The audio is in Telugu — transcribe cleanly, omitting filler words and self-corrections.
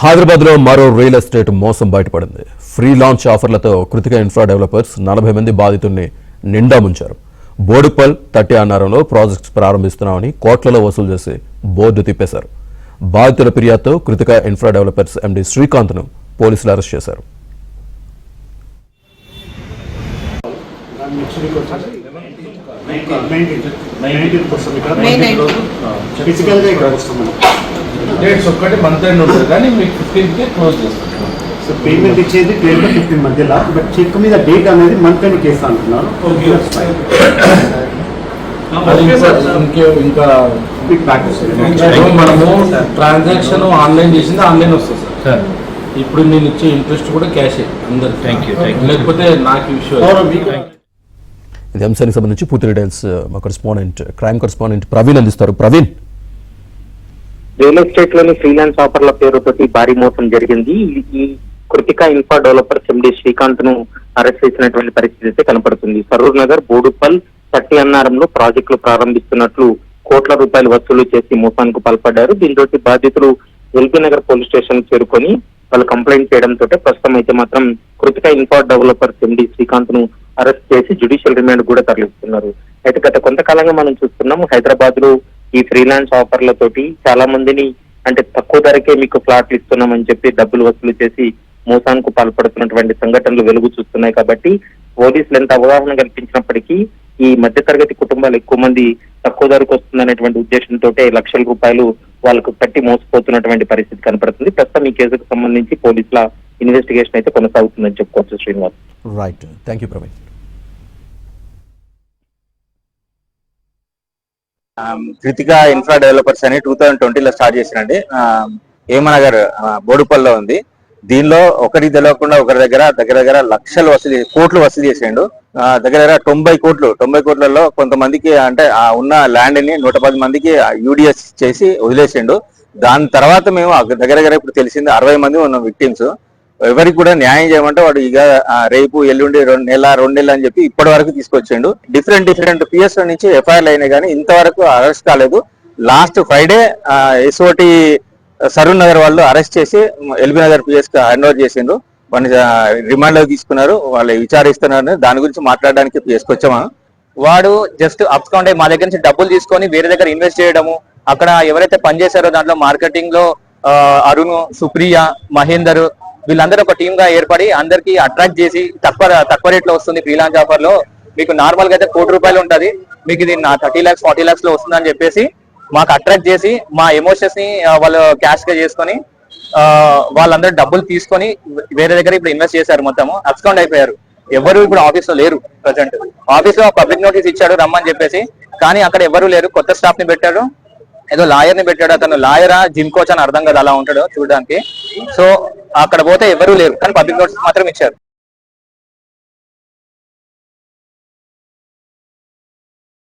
హైదరాబాద్ లో మరో రియల్ ఎస్టేట్ మోసం బయటపడింది. ఫ్రీ లాంచ్ ఆఫర్లతో కృతిక ఇన్ఫ్రా డెవలపర్స్ 40 మంది బాధితుల్ని నిండా ముంచారు. బోడుపల్ తట్టి అన్నారంలో ప్రాజెక్ట్స్ ప్రారంభిస్తున్నామని కోట్లలో వసూలు చేసి బోర్డు తిప్పేశారు. బాధితుల ఫిర్యాదుతో Kritika infra developers MD Srikanth ను పోలీసులు అరెస్ట్ చేశారు. డేట్స్ ఒక్కటి మంత్ ఎండ్ ఉంటుంది కానీ మీకు 15కి క్లోజ్ చేస్తారు. సో పేమెంట్ ఇచ్చేది 12 to 15 మధ్యలో, బట్ చెక్ మీద డేట్ అనేది మంత్ ఎండ్ కేసు అంటున్నారు. ఇంకా మనము ట్రాన్సాక్షన్ ఆన్లైన్ చేసింది ఆన్లైన్ వస్తుంది సార్. ఇప్పుడు నేను ఇచ్చే ఇంట్రెస్ట్ కూడా క్యాష్ అందరు. Thank you. లేకపోతే నాకు విషయం ఇది అంశానికి సంబంధించి పూర్తి డీటెయిల్స్ మా కరెస్పాండెంట్ క్రైమ్ కరెస్పాండెంట్ ప్రవీణ్ అందిస్తారు. ప్రవీణ్, రియల్ ఎస్టేట్ లోని ఫ్రీలాన్స్ ఆఫర్ల పేరుతోటి భారీ మోసం జరిగింది. ఈ Krittika infra developers MD Srikanth ను అరెస్ట్ చేసినటువంటి పరిస్థితి అయితే కనపడుతుంది. సరూర్ నగర్, బోడుపల్, తట్టి అన్నారంలో ప్రాజెక్టులు ప్రారంభిస్తున్నట్లు కోట్ల రూపాయలు వసూలు చేసి మోసానికి పాల్పడ్డారు. దీంతో బాధితులు ఎల్బీ నగర్ పోలీస్ స్టేషన్ చేరుకొని వాళ్ళు కంప్లైంట్ చేయడంతో ప్రస్తుతం అయితే మాత్రం Krittika infra developers MD Srikanth ను అరెస్ట్ చేసి జ్యుడిషియల్ రిమాండ్ కూడా తరలిస్తున్నారు. అయితే గత కొంతకాలంగా మనం చూస్తున్నాం హైదరాబాద్ లో ఈ ఫ్రీలాన్స్ ఆఫర్లతోటి చాలా మందిని అంటే తక్కువ ధరకే మీకు ఫ్లాట్లు ఇస్తున్నామని చెప్పి డబ్బులు వసూలు చేసి మోసానికి పాల్పడుతున్నటువంటి సంఘటనలు వెలుగు చూస్తున్నాయి. కాబట్టి పోలీసులు ఎంత అవగాహన కల్పించినప్పటికీ ఈ మధ్యతరగతి కుటుంబాలు ఎక్కువ మంది తక్కువ ధరకు వస్తుందనేటువంటి ఉద్దేశంతో లక్షల రూపాయలు వాళ్ళకు కట్టి మోసపోతున్నటువంటి పరిస్థితి కనపడుతుంది. ప్రస్తుతం ఈ కేసుకు సంబంధించి పోలీసుల ఇన్వెస్టిగేషన్ అయితే కొనసాగుతుందని చెప్పుకోవచ్చు. Srinivas, right, thank you Praveen. Krittika infra developers అని 2020లో స్టార్ట్ చేసినండి. ఏమనగర్ బోడుపల్లో ఉంది. దీనిలో ఒకరికి తెలియకుండా ఒకరి దగ్గర లక్షలు కోట్లు వసూలు చేసిండు. దగ్గర 90 కోట్లలో కొంతమందికి అంటే ఉన్న ల్యాండ్ ని 110 మందికి యూడిఎస్ చేసి వదిలేసిండు. దాని తర్వాత మేము దగ్గర ఇప్పుడు తెలిసింది 60 మంది ఉన్న విక్టిమ్స్. ఎవరికి కూడా న్యాయం చేయమంటే వాడు ఇక రేపు ఎల్లుండి 2 నెలలు అని చెప్పి ఇప్పటి వరకు తీసుకొచ్చిండు. డిఫరెంట్ పిఎస్ నుంచి ఎఫ్ఐఆర్లు అయినాయి కానీ ఇంతవరకు అరెస్ట్ కాలేదు. Last Friday SOT Saroor Nagar వాళ్ళు అరెస్ట్ చేసి ఎల్బీ నగర్ పిఎస్ కి హ్యాండ్ ఓవర్ చేసిండ్రు. వాడిని రిమాండ్ లో తీసుకున్నారు. వాళ్ళు విచారిస్తున్నారు. దాని గురించి మాట్లాడడానికి పిఎస్కి వచ్చామా. వాడు జస్ట్ అప్స్కౌంట్ మా దగ్గర నుంచి డబ్బులు తీసుకొని వేరే దగ్గర ఇన్వెస్ట్ చేయడము, అక్కడ ఎవరైతే పనిచేశారో దాంట్లో మార్కెటింగ్ లో అరుణ్, సుప్రియ, మహేందర్ వీళ్ళందరూ ఒక టీమ్ గా ఏర్పడి అందరికి అట్రాక్ట్ చేసి తక్కువ రేట్ లో వస్తుంది ఫ్రీలాన్స్ ఆఫర్ లో, మీకు నార్మల్ గా అయితే 1 కోటి రూపాయలు ఉంటుంది, మీకు ఇది 30 lakhs 40 lakhs లో వస్తుందని చెప్పేసి మాకు అట్రాక్ట్ చేసి మా ఎమోషన్స్ ని వాళ్ళు క్యాష్ గా చేసుకొని వాళ్ళందరూ డబ్బులు తీసుకొని వేరే దగ్గర ఇప్పుడు ఇన్వెస్ట్ చేశారు. మొత్తము అబ్స్కౌంట్ అయిపోయారు. ఎవరు ఇప్పుడు ఆఫీస్ లో లేరు. ప్రజెంట్ ఆఫీస్ లో పబ్లిక్ నోటీస్ ఇచ్చాడు రమ్మని చెప్పేసి, కానీ అక్కడ ఎవరు లేరు. కొత్త స్టాఫ్ ని పెట్టాడు, ఏదో లాయర్ ని పెట్టాడు. అతను లాయరా జిమ్ కోచ్ అని అర్థం కదా, అలా ఉంటాడు చూడడానికి. సో అక్కడ పోతే ఎవరు లేరు, కానీ పబ్లిక్ నోటీస్ మాత్రం ఇచ్చారు.